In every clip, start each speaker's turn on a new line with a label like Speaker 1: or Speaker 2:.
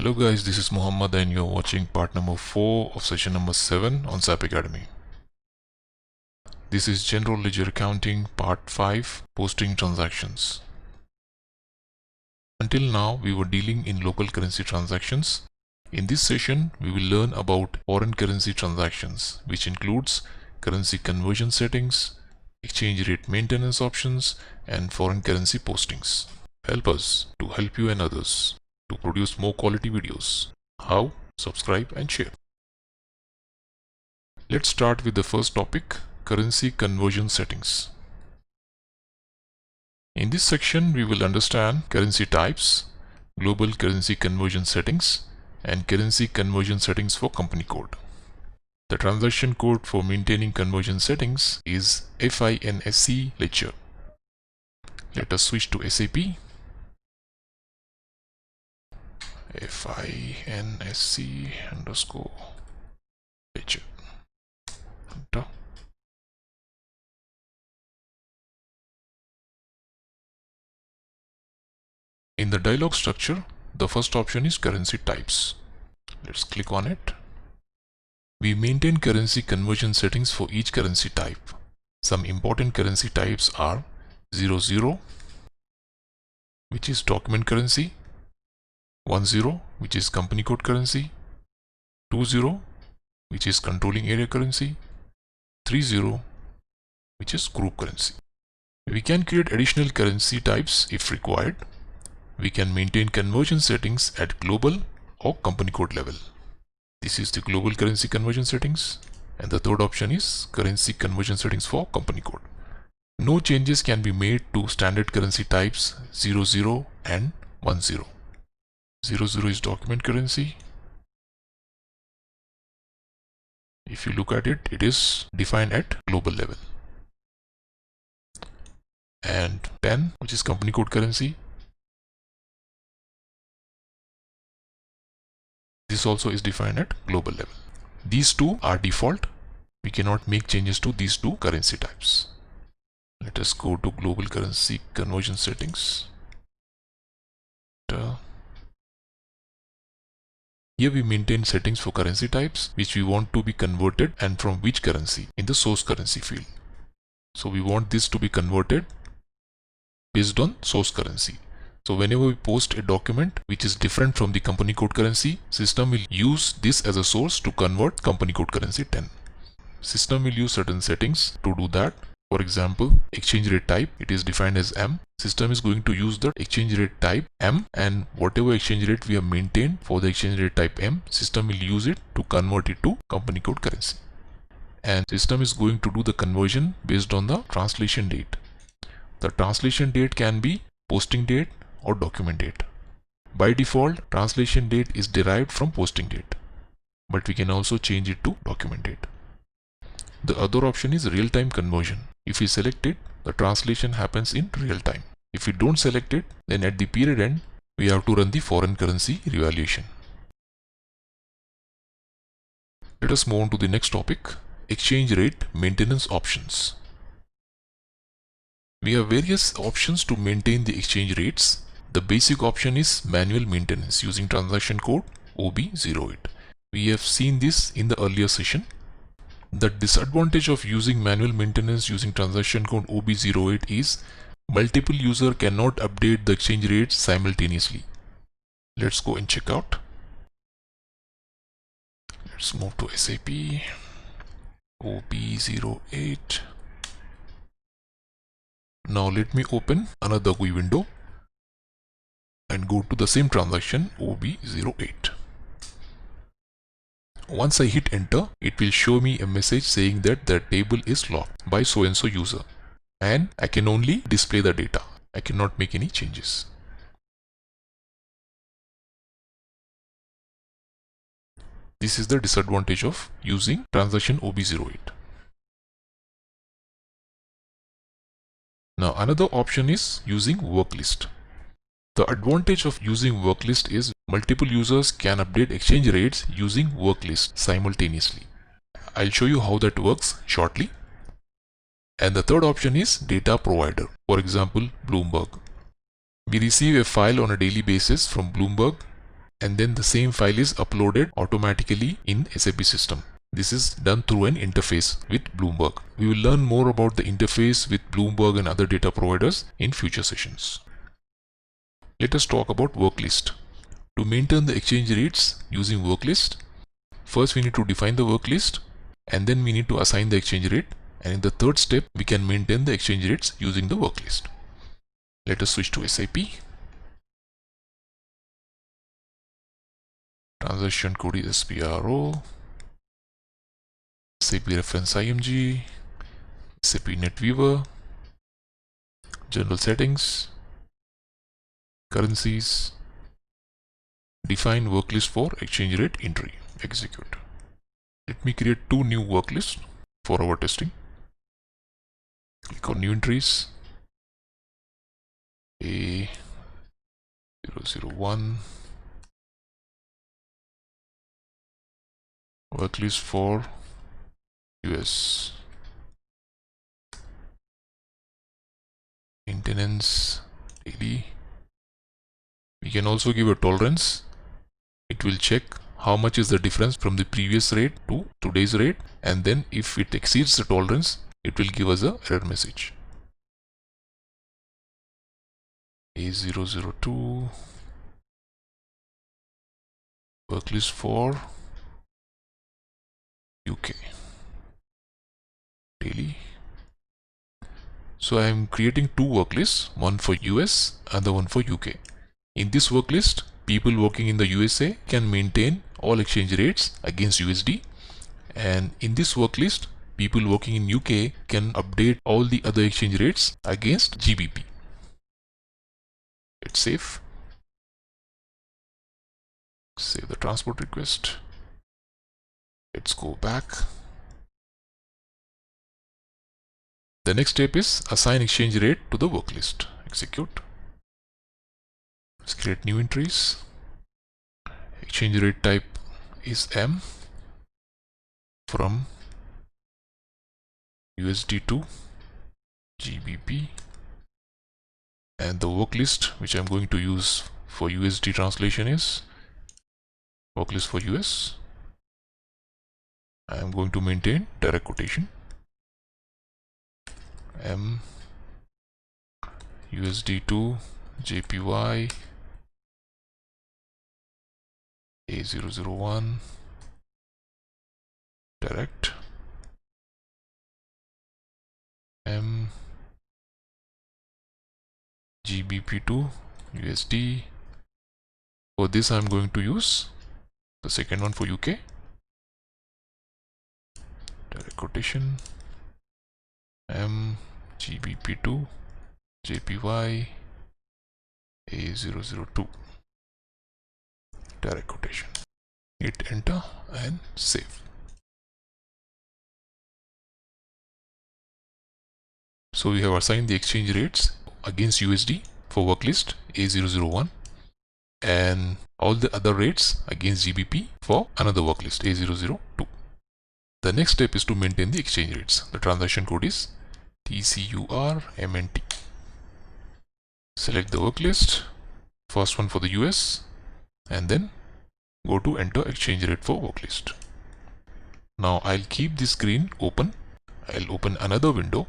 Speaker 1: Hello guys, this is Muhammad and you're watching part number 4 of session number 7 on SAP Academy. This is General Ledger Accounting part 5, Posting Transactions. Until now we were dealing in local currency transactions. In this session we will learn about foreign currency transactions, which includes currency conversion settings, exchange rate maintenance options and foreign currency postings. Help us to help you and others to produce more quality videos. How? Subscribe and share. Let's start with the first topic, currency conversion settings. In this section we will understand currency types, global currency conversion settings and currency conversion settings for company code. The transaction code for maintaining conversion settings is FINSC ledger. Let us switch to SAP. FINSC_ledger. Enter. In the dialog structure, the first option is currency types. Let's click on it. We maintain currency conversion settings for each currency type. Some important currency types are 00, which is document currency, 10, which is company code currency, 20, which is controlling area currency, 30, which is group currency. We can create additional currency types if required. We can maintain conversion settings at global or company code level. This is the global currency conversion settings, and the third option is currency conversion settings for company code. No changes can be made to standard currency types 00 and 10. 00 is document currency. If you look at it, it is defined at global level. And 10, which is company code currency. This also is defined at global level. These two are default. We cannot make changes to these two currency types. Let us go to global currency conversion settings. Here we maintain settings for currency types which we want to be converted and from which currency in the source currency field. So we want this to be converted based on source currency. So whenever we post a document which is different from the company code currency, system will use this as a source to convert company code currency 10. System will use certain settings to do that. For example, exchange rate type, it is defined as M. System is going to use the exchange rate type M, and whatever exchange rate we have maintained for the exchange rate type M, system will use it to convert it to company code currency. And system is going to do the conversion based on the translation date. The translation date can be posting date or document date. By default, translation date is derived from posting date, but we can also change it to document date. The other option is real-time conversion. If we select it, the translation happens in real time. If we don't select it, then at the period end, we have to run the foreign currency revaluation. Let us move on to the next topic, exchange rate maintenance options. We have various options to maintain the exchange rates. The basic option is manual maintenance using transaction code OB08. We have seen this in the earlier session. The disadvantage of using manual maintenance using transaction code OB08 is multiple users cannot update the exchange rates simultaneously. Let's go and check out. Let's move to SAP OB08. Now let me open another GUI window and go to the same transaction OB08. Once I hit enter, it will show me a message saying that the table is locked by so and so user, and I can only display the data. I cannot make any changes. This is the disadvantage of using transaction OB08. Now another option is using Worklist. The advantage of using Worklist is multiple users can update exchange rates using Worklist simultaneously. I'll show you how that works shortly. And the third option is data provider. For example, Bloomberg. We receive a file on a daily basis from Bloomberg, and then the same file is uploaded automatically in SAP system. This is done through an interface with Bloomberg. We will learn more about the interface with Bloomberg and other data providers in future sessions. Let us talk about Worklist. To maintain the exchange rates using Worklist, first we need to define the Worklist, and then we need to assign the exchange rate, and in the third step we can maintain the exchange rates using the Worklist. Let us switch to SAP. Transaction code is SPRO, SAP reference IMG, SAP NetWeaver, general settings, currencies, define worklist for exchange rate entry, execute. Let me create two new worklists for our testing. Click on new entries, A001, worklist for US, maintenance, daily. We can also give a tolerance. It will check how much is the difference from the previous rate to today's rate, and then if it exceeds the tolerance, it will give us an error message. A002, worklist for UK, daily. So I am creating two worklists, one for US and the one for UK. In this worklist, people working in the USA can maintain all exchange rates against USD, and in this worklist, people working in UK can update all the other exchange rates against GBP. Let's save. Save the transport request. Let's go back. The next step is assign exchange rate to the worklist. Execute. Let's create new entries. Exchange rate type is M from USD to GBP, and the worklist which I'm going to use for USD translation is worklist for US. I'm going to maintain direct quotation M USD to JPY A001 direct M GBP to USD. For this I'm going to use the second one for UK, direct quotation M GBP to JPY A002 direct quotation. Hit enter and save. So we have assigned the exchange rates against USD for worklist A001 and all the other rates against GBP for another worklist A002. The next step is to maintain the exchange rates. The transaction code is TCURMNT. Select the worklist, first one for the US, and then go to enter exchange rate for worklist. Now I'll keep this screen open. I'll open another window.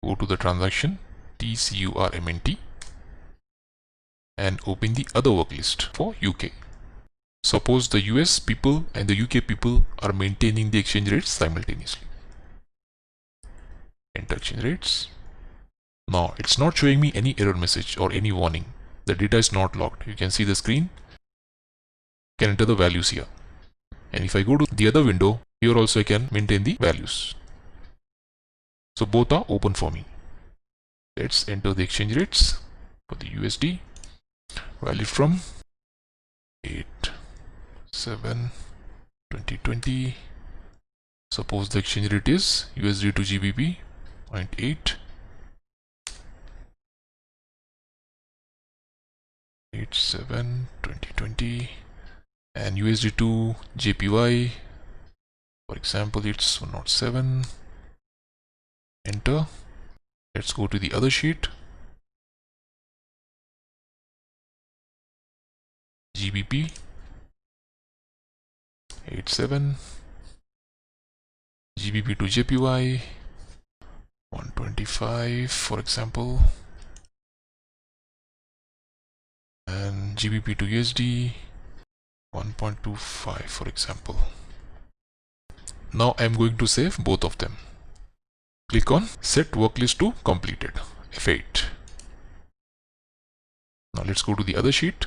Speaker 1: Go to the transaction TCURMNT and open the other worklist for UK. Suppose the US people and the UK people are maintaining the exchange rates simultaneously. Enter exchange rates. Now it's not showing me any error message or any warning. The data is not locked. You can see the screen. You can enter the values here. And if I go to the other window, here also I can maintain the values. So both are open for me. Let's enter the exchange rates for the USD. Valid from 8/7/2020. Suppose the exchange rate is USD to GBP 0.8. 8/7/2020, and USD to JPY, for example, it's 107. Enter. Let's go to the other sheet. GBP 87, GBP to JPY 125 for example, and GBP to USD 1.25 for example. Now I'm going to save both of them. Click on set worklist to completed, F8. Now let's go to the other sheet.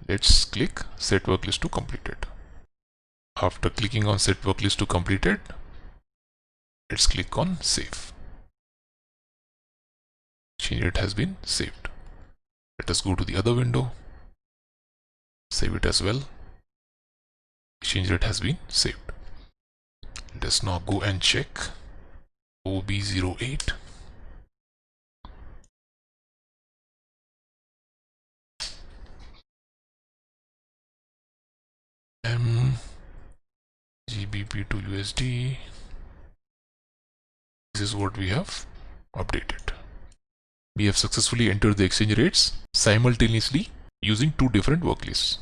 Speaker 1: Let's click set worklist to completed. After clicking on set worklist to completed, let's click on save. Change rate has been saved. Let us go to the other window, save it as well. Exchange rate has been saved. Let us now go and check OB08. GBP to USD. This is what we have updated. We have successfully entered the exchange rates simultaneously using two different worklists.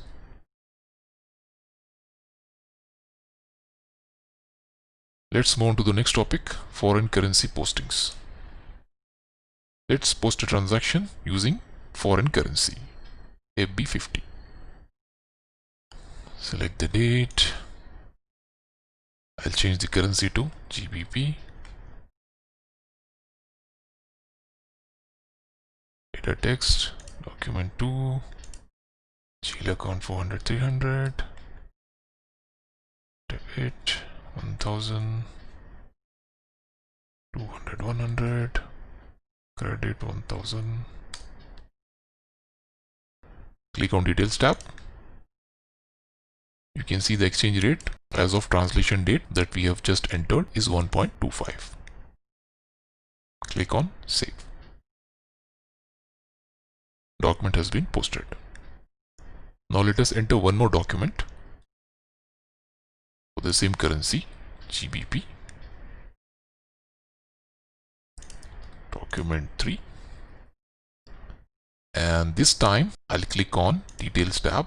Speaker 1: Let's move on to the next topic, foreign currency postings. Let's post a transaction using foreign currency, FB50. Select the date. I'll change the currency to GBP. Data text, document 2, GL account 400, 300, debit 1000, 200, 100, credit 1000. Click on details tab. You can see the exchange rate as of translation date that we have just entered is 1.25. Click on save. Document has been posted. Now let us enter one more document for the same currency, GBP. Document 3. And this time I'll click on details tab,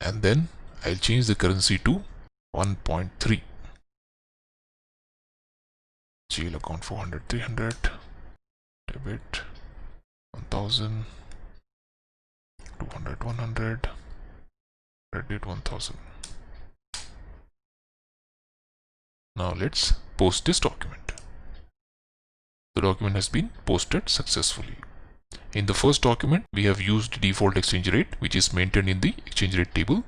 Speaker 1: and then I'll change the currency to 1.3. GL account 400, 300, debit 1000, 200, 100, credit 1000. Now let's post this document. The document has been posted successfully. In the first document, we have used default exchange rate, which is maintained in the exchange rate table.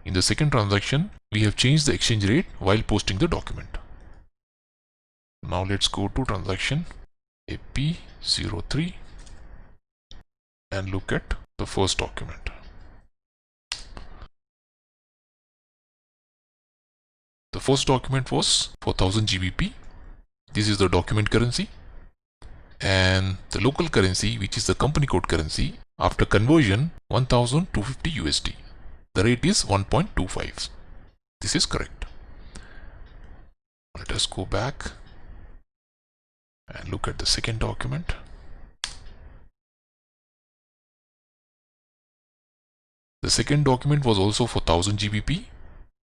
Speaker 1: In the second transaction, we have changed the exchange rate while posting the document. Now let's go to transaction AP03 and look at the first document. The first document was for 1000 GBP. This is the document currency. And the local currency, which is the company code currency, after conversion 1250 USD. The rate is 1.25. This is correct. Let us go back and look at the second document. The second document was also for 1000 GBP,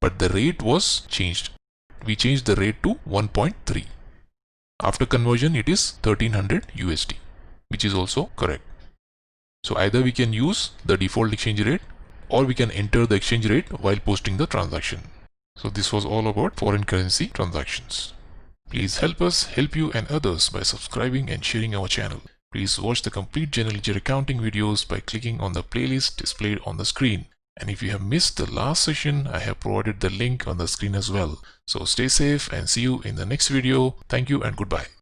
Speaker 1: but the rate was changed. We changed the rate to 1.3. After conversion, it is 1300 USD, which is also correct. So either we can use the default exchange rate, or we can enter the exchange rate while posting the transaction. So this was all about foreign currency transactions. Please help us help you and others by subscribing and sharing our channel. Please watch the complete general ledger accounting videos by clicking on the playlist displayed on the screen. And if you have missed the last session, I have provided the link on the screen as well. So stay safe and see you in the next video. Thank you and goodbye.